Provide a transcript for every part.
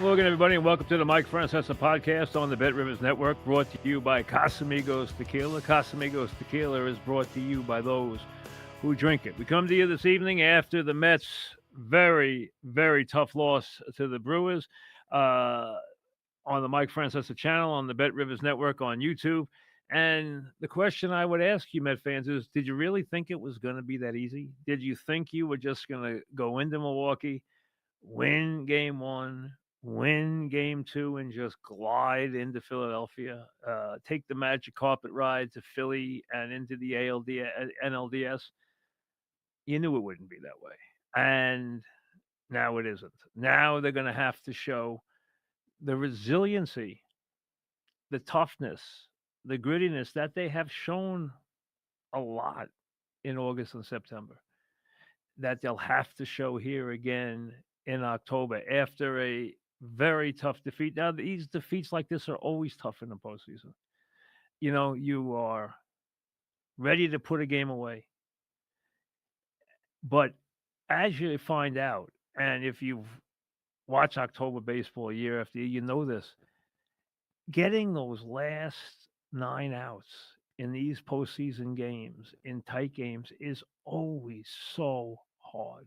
Hello again, everybody, and welcome to the Mike Francesa podcast on the Bet Rivers Network, brought to you by Casamigos Tequila. Casamigos Tequila is brought to you by those who drink it. We come to you this evening after the Mets' very, very tough loss to the Brewers on the Mike Francesa channel, on the Bet Rivers Network, on YouTube. And the question I would ask you, Met fans, is did you really think it was going to be that easy? Did you think you were just going to go into Milwaukee, win game one, win game two, and just glide into Philadelphia, take the magic carpet ride to Philly and into the NLDS? You knew it wouldn't be that way. And now it isn't. Now they're going to have to show the resiliency, the toughness, the grittiness that they have shown a lot in August and September, that they'll have to show here again in October after a very tough defeat. Now, these defeats like this are always tough in the postseason. You know, you are ready to put a game away. But as you find out, and if you've watched October baseball year after year, you know this. Getting those last 9 outs in these postseason games, in tight games, is always so hard.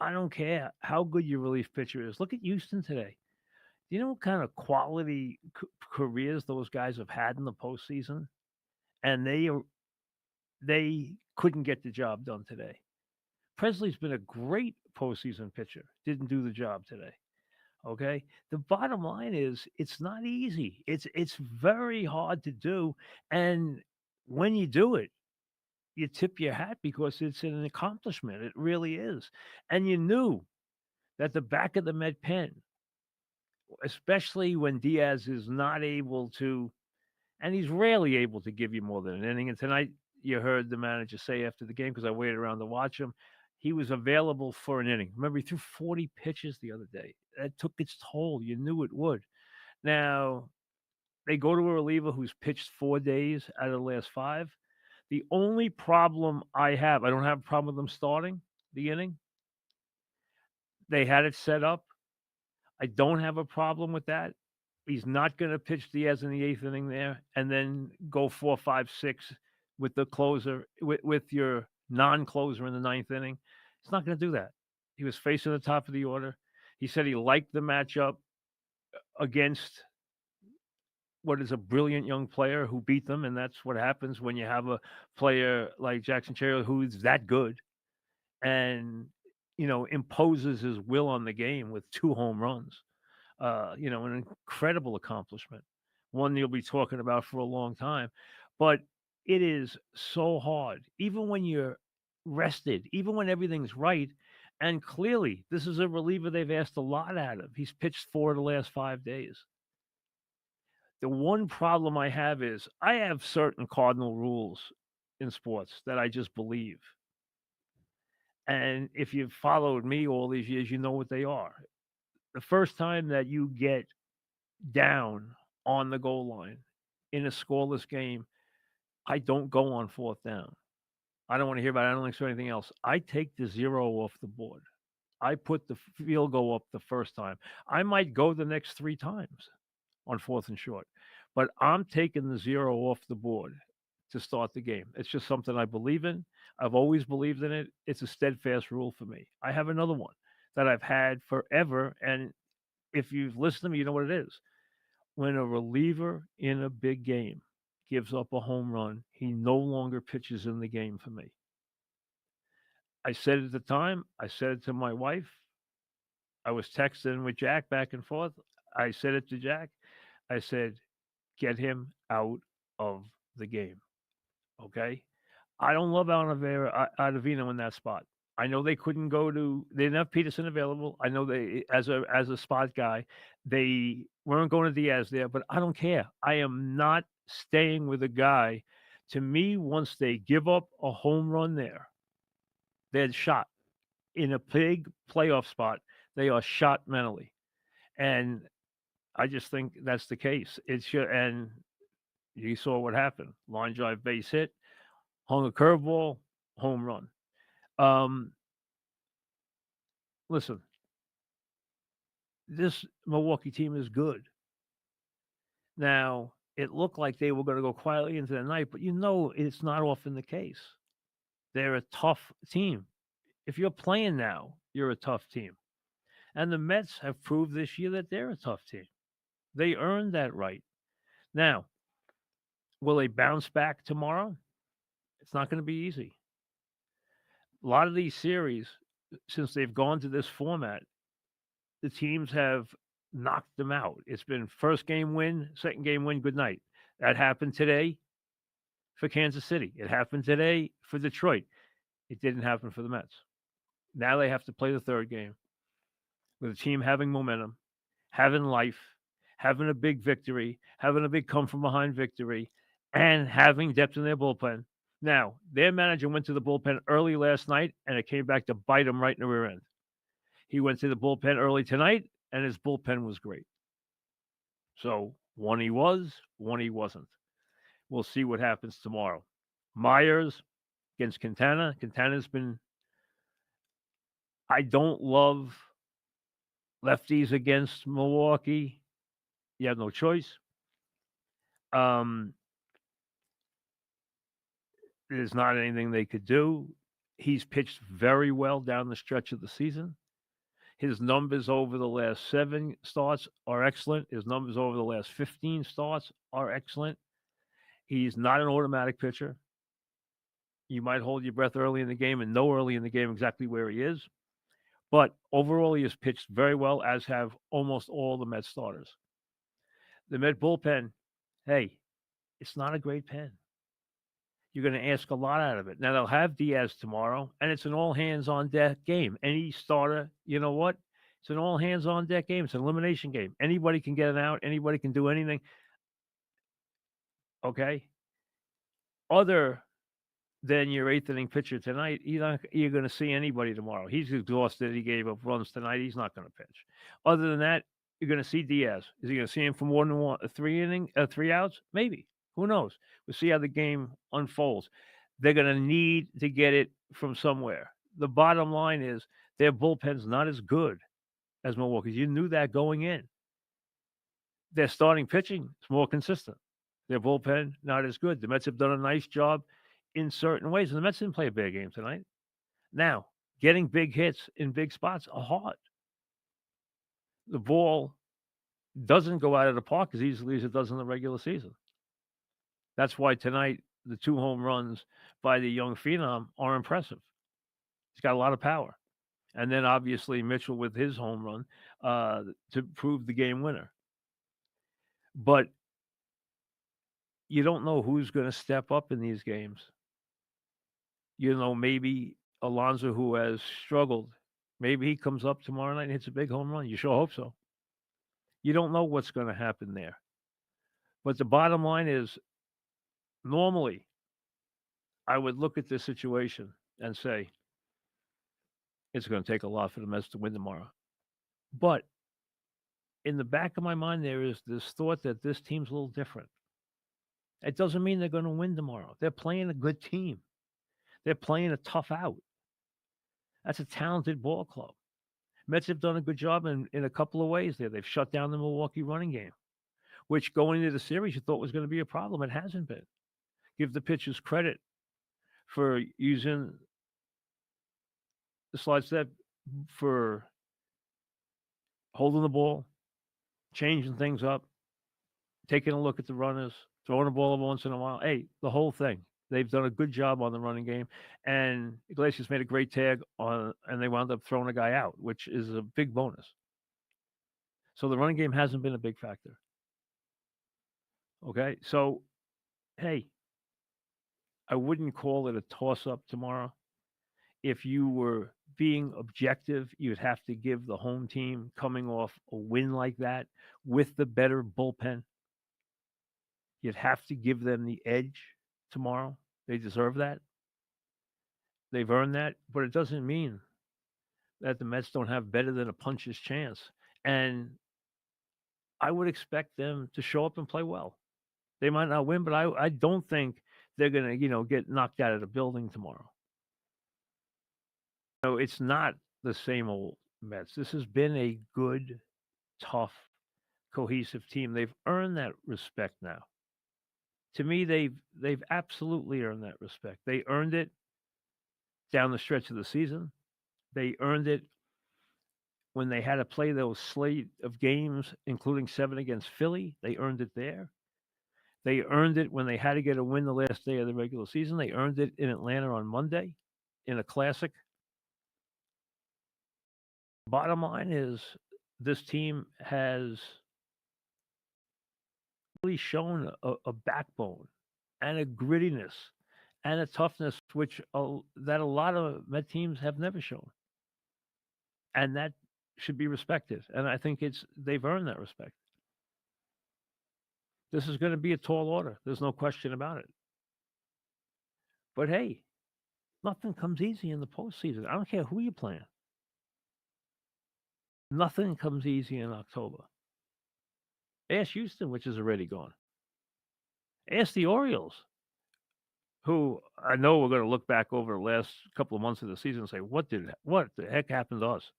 I don't care how good your relief pitcher is. Look at Houston today. Do you know what kind of quality careers those guys have had in the postseason? And they couldn't get the job done today. Presley's been a great postseason pitcher. Didn't do the job today. Okay. The bottom line is it's not easy. It's very hard to do. And when you do it, you tip your hat because it's an accomplishment. It really is. And you knew that the back of the Met pen, especially when Diaz is not able to, and he's rarely able to give you more than an inning. And tonight, you heard the manager say after the game, because I waited around to watch him, he was available for an inning. Remember, he threw 40 pitches the other day. That took its toll. You knew it would. Now, they go to a reliever who's pitched 4 days out of the last five. The only problem I don't have a problem with them starting the inning. They had it set up. I don't have a problem with that. He's not going to pitch Diaz in the eighth inning there and then go 4, 5, 6 with the closer, with your non-closer in the ninth inning. He's not going to do that. He was facing the top of the order. He said he liked the matchup against what is a brilliant young player who beat them, and that's what happens when you have a player like Jackson Cherry who's that good and, imposes his will on the game with 2 home runs. An incredible accomplishment, one you'll be talking about for a long time. But it is so hard, even when you're rested, even when everything's right. And clearly, this is a reliever they've asked a lot out of. He's pitched 4 of the last 5 days. The one problem I have is I have certain cardinal rules in sports that I just believe. And if you've followed me all these years, you know what they are. The first time that you get down on the goal line in a scoreless game, I don't go on fourth down. I don't want to hear about analytics or anything else. I take the 0 off the board. I put the field goal up the first time. I might go the next 3 times on fourth and short, but I'm taking the 0 off the board to start the game. It's just something I believe in. I've always believed in it. It's a steadfast rule for me. I have another one that I've had forever, and if you've listened to me, you know what it is. When a reliever in a big game gives up a home run, he no longer pitches in the game for me. I said it at the time. I said it to my wife. I was texting with Jack back and forth. I said it to Jack. I said, get him out of the game. Okay? I don't love Ottavino in that spot. I know they couldn't they didn't have Peterson available. I know they, as a spot guy, they weren't going to Diaz there, but I don't care. I am not staying with a guy. To me, once they give up a home run there, they're shot. In a big playoff spot, they are shot mentally. And I just think that's the case. And you saw what happened. Line drive base hit, hung a curveball, home run. Listen, this Milwaukee team is good. Now, it looked like they were going to go quietly into the night, but it's not often the case. They're a tough team. If you're playing now, you're a tough team. And the Mets have proved this year that they're a tough team. They earned that right. Now, will they bounce back tomorrow? It's not going to be easy. A lot of these series, since they've gone to this format, the teams have knocked them out. It's been first game win, second game win, good night. That happened today for Kansas City. It happened today for Detroit. It didn't happen for the Mets. Now they have to play the third game with a team having momentum, having life, having a big victory, having a big come from behind victory, and having depth in their bullpen. Now, their manager went to the bullpen early last night, and it came back to bite him right in the rear end. He went to the bullpen early tonight, and his bullpen was great. So one he was, one he wasn't. We'll see what happens tomorrow. Myers against Quintana. Quintana's been. I don't love lefties against Milwaukee. You have no choice. There's not anything they could do. He's pitched very well down the stretch of the season. His numbers over the last 7 starts are excellent. His numbers over the last 15 starts are excellent. He's not an automatic pitcher. You might hold your breath early in the game and know early in the game exactly where he is. But overall, he has pitched very well, as have almost all the Mets starters. The Met bullpen, hey, it's not a great pen. You're going to ask a lot out of it. Now, they'll have Diaz tomorrow, and it's an all hands on deck game. Any starter, you know what? It's an all hands on deck game. It's an elimination game. Anybody can get an out. Anybody can do anything. Okay. Other than your eighth inning pitcher tonight, you're going to see anybody tomorrow. He's exhausted. He gave up runs tonight. He's not going to pitch. Other than that, you're going to see Diaz. Is he going to see him for more than 3 outs? Maybe. Who knows? We'll see how the game unfolds. They're going to need to get it from somewhere. The bottom line is their bullpen's not as good as Milwaukee's. You knew that going in. Their starting pitching is more consistent. Their bullpen, not as good. The Mets have done a nice job in certain ways. And the Mets didn't play a bad game tonight. Now, getting big hits in big spots are hard. The ball doesn't go out of the park as easily as it does in the regular season. That's why tonight the 2 home runs by the young phenom are impressive. He's got a lot of power. And then obviously Mitchell with his home run to prove the game winner. But you don't know who's going to step up in these games. Maybe Alonso, who has struggled, maybe he comes up tomorrow night and hits a big home run. You sure hope so. You don't know what's going to happen there. But the bottom line is, normally, I would look at this situation and say, it's going to take a lot for the Mets to win tomorrow. But in the back of my mind, there is this thought that this team's a little different. It doesn't mean they're going to win tomorrow. They're playing a good team. They're playing a tough out. That's a talented ball club. Mets have done a good job in a couple of ways there. They've shut down the Milwaukee running game, which going into the series you thought was going to be a problem. It hasn't been. Give the pitchers credit for using the slide step, for holding the ball, changing things up, taking a look at the runners, throwing the ball every once in a while. Hey, the whole thing. They've done a good job on the running game, and Iglesias made a great tag on, and they wound up throwing a guy out, which is a big bonus. So the running game hasn't been a big factor. Okay, so hey, I wouldn't call it a toss-up tomorrow. If you were being objective, you'd have to give the home team coming off a win like that with the better bullpen. You'd have to give them the edge tomorrow. They deserve that. They've earned that, but it doesn't mean that the Mets don't have better than a puncher's chance. And I would expect them to show up and play well. They might not win, but I don't think they're going to, get knocked out of the building tomorrow. It's not the same old Mets. This has been a good tough, cohesive team. They've earned that respect now. To me, they've absolutely earned that respect. They earned it down the stretch of the season. They earned it when they had to play those slate of games, including 7 against Philly. They earned it there. They earned it when they had to get a win the last day of the regular season. They earned it in Atlanta on Monday in a classic. Bottom line is this team has really shown a backbone and a grittiness and a toughness that a lot of Met teams have never shown, and that should be respected. And I think they've earned that respect. This is going to be a tall order. There's no question about it. But hey, nothing comes easy in the postseason. I don't care who you playing. Nothing comes easy in October. Ask Houston, which is already gone. Ask the Orioles, who I know we're going to look back over the last couple of months of the season and say, what the heck happened to us?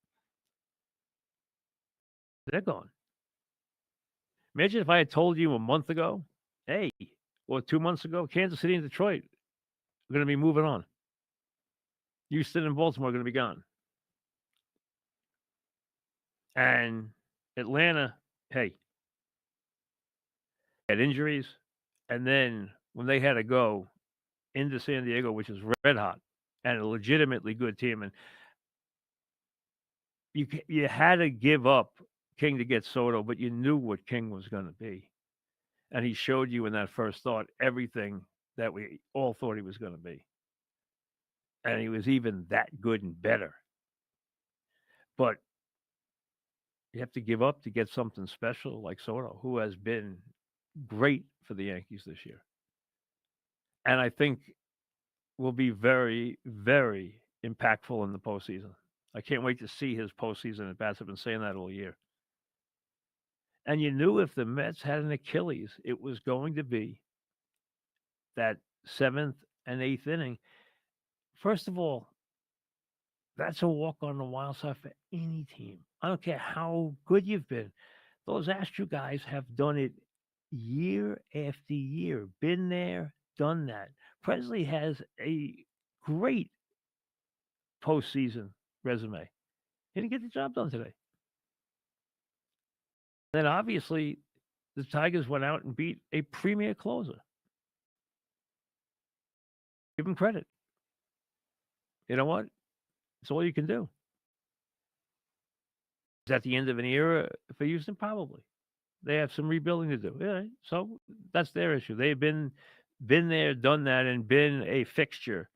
They're gone. Imagine if I had told you a month ago, hey, or 2 months ago, Kansas City and Detroit are going to be moving on. Houston and Baltimore are going to be gone. And Atlanta, hey, had injuries. And then when they had to go into San Diego, which is red hot and a legitimately good team, and you had to give up King to get Soto, but you knew what King was going to be. And he showed you in that first thought everything that we all thought he was going to be. And he was even that good and better. But you have to give up to get something special like Soto, who has been great for the Yankees this year. And I think will be very, very impactful in the postseason. I can't wait to see his postseason at bats. I've been saying that all year. And you knew if the Mets had an Achilles, it was going to be that 7th and 8th inning. First of all, that's a walk on the wild side for any team. I don't care how good you've been. Those Astro guys have done it year after year, been there, done that. Presley has a great postseason resume. He didn't get the job done today. Then obviously the Tigers went out and beat a premier closer. Give him credit. You know what? It's all you can do. Is that the end of an era for Houston? Probably. They have some rebuilding to do. Yeah, so that's their issue. They've been there, done that, and been a fixture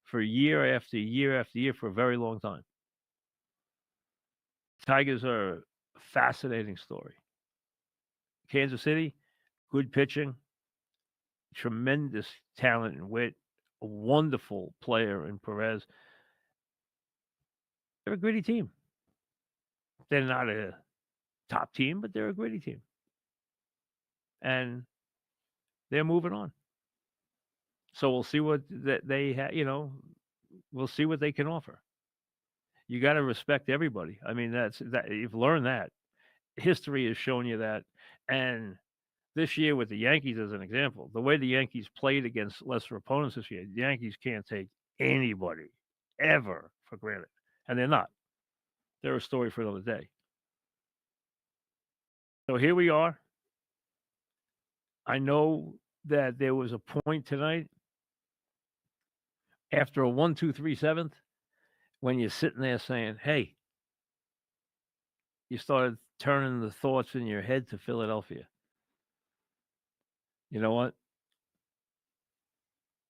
for year after year after year for a very long time. Tigers are a fascinating story. Kansas City, good pitching, tremendous talent and wit, a wonderful player in Perez. They're a gritty team. They're not a top team, but they're a gritty team. And they're moving on. So we'll see what they have, we'll see what they can offer. You got to respect everybody. I mean, that you've learned that. History has shown you that. And this year with the Yankees as an example, the way the Yankees played against lesser opponents this year, the Yankees can't take anybody ever for granted. And they're not. They're a story for another day. So here we are. I know that there was a point tonight after a 1-2-3 seventh when you're sitting there saying, hey, you started turning the thoughts in your head to Philadelphia. You know what?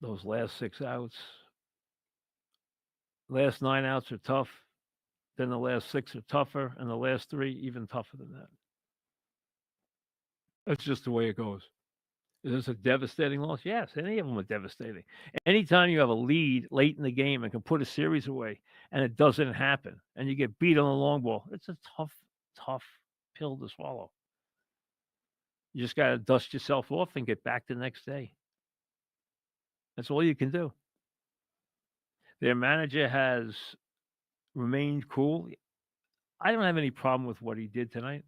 Those last 6 outs, last 9 outs are tough. Then the last 6 are tougher, and the last 3 even tougher than that. That's just the way it goes. Is this a devastating loss? Yes, any of them are devastating. Anytime you have a lead late in the game and can put a series away and it doesn't happen and you get beat on the long ball, it's a tough pill to swallow. You just got to dust yourself off and get back the next day. That's all you can do. Their manager has remained cool. I don't have any problem with what he did tonight.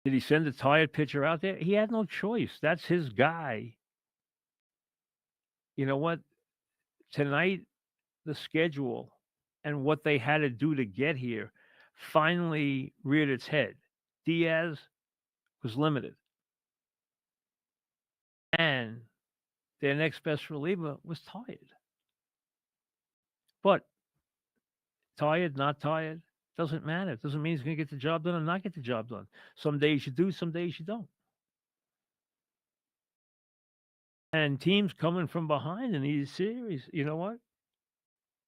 Did he send a tired pitcher out there? He had no choice. That's his guy. You know what? Tonight, the schedule and what they had to do to get here finally reared its head. Diaz was limited, and their next best reliever was tired. But tired, not tired, doesn't matter. It doesn't mean he's going to get the job done or not get the job done. Some days you do, some days you don't. And teams coming from behind in these series, you know what?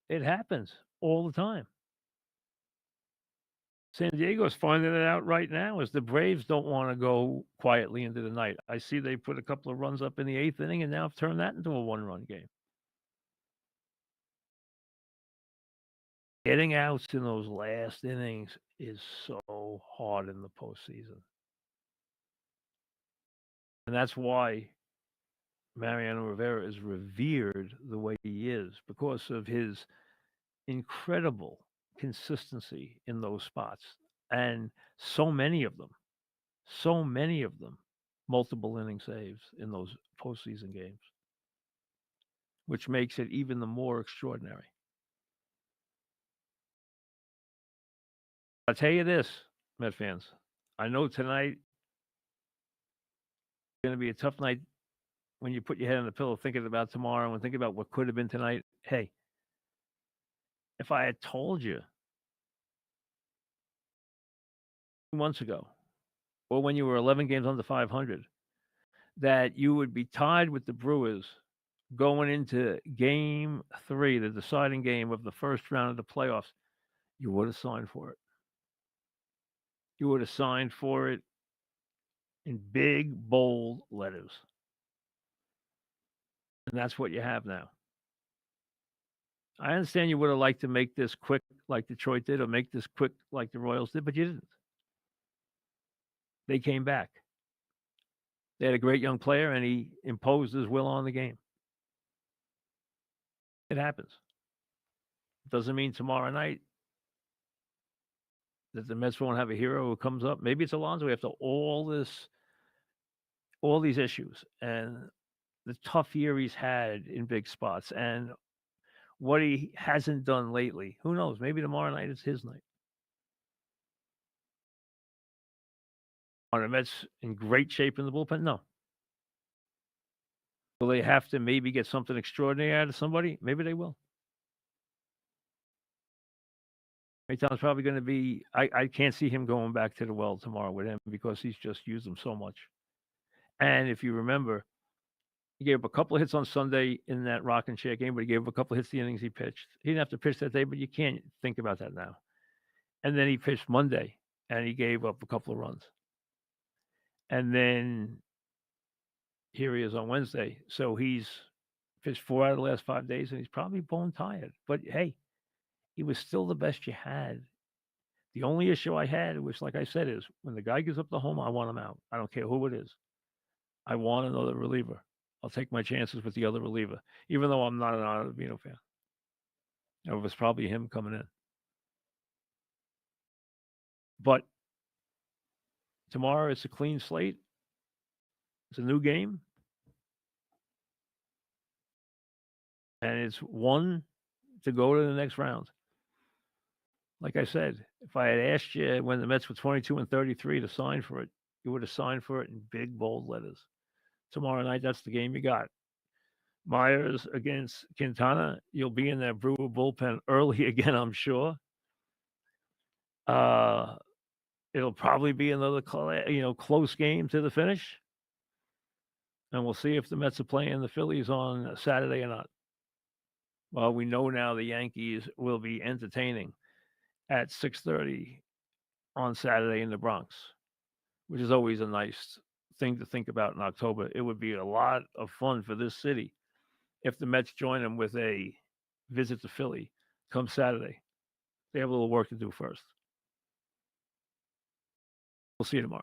It happens all the time. San Diego's finding it out right now as the Braves don't want to go quietly into the night. I see they put a couple of runs up in the eighth inning and now have turned that into a one-run game. Getting outs in those last innings is so hard in the postseason. And that's why Mariano Rivera is revered the way he is, because of his incredible consistency in those spots. And so many of them, multiple inning saves in those postseason games, which makes it even the more extraordinary. I'll tell you this, Met fans. I know tonight is going to be a tough night when you put your head on the pillow thinking about tomorrow and thinking about what could have been tonight. Hey, if I had told you 2 months ago, or when you were 11 games under 500, that you would be tied with the Brewers going into game 3, the deciding game of the first round of the playoffs, you would have signed for it. You would have signed for it in big, bold letters. And that's what you have now. I understand you would have liked to make this quick like Detroit did, or make this quick like the Royals did, but you didn't. They came back. They had a great young player, and he imposed his will on the game. It happens. It doesn't mean tomorrow night that the Mets won't have a hero who comes up. Maybe it's Alonso after all these issues and the tough year he's had in big spots and what he hasn't done lately. Who knows? Maybe tomorrow night is his night. Are the Mets in great shape in the bullpen? No. Will they have to maybe get something extraordinary out of somebody? Maybe they will. Tom's probably going to be. I can't see him going back to the well tomorrow with him because he's just used them so much. And if you remember, he gave up a couple of hits on Sunday in that rock and chair game, but he gave up a couple of hits the innings he pitched. He didn't have to pitch that day, but you can't think about that now. And then he pitched Monday, and he gave up a couple of runs. And then here he is on Wednesday. So he's pitched 4 out of the last 5 days, and he's probably bone tired. But hey, he was still the best you had. The only issue I had, which, like I said, is when the guy gives up the home, I want him out. I don't care who it is. I want another reliever. I'll take my chances with the other reliever, even though I'm not an Ottavino fan. It was probably him coming in. But tomorrow it's a clean slate. It's a new game. And it's one to go to the next round. Like I said, if I had asked you when the Mets were 22 and 33 to sign for it, you would have signed for it in big, bold letters. Tomorrow night, that's the game you got. Myers against Quintana. You'll be in that Brewer bullpen early again, I'm sure. It'll probably be another close game to the finish. And we'll see if the Mets are playing the Phillies on Saturday or not. Well, we know now the Yankees will be entertaining at 6:30 on Saturday in the Bronx, which is always a nice thing to think about in October. It would be a lot of fun for this city if the Mets join them with a visit to Philly come Saturday. They have a little work to do first. We'll see you tomorrow.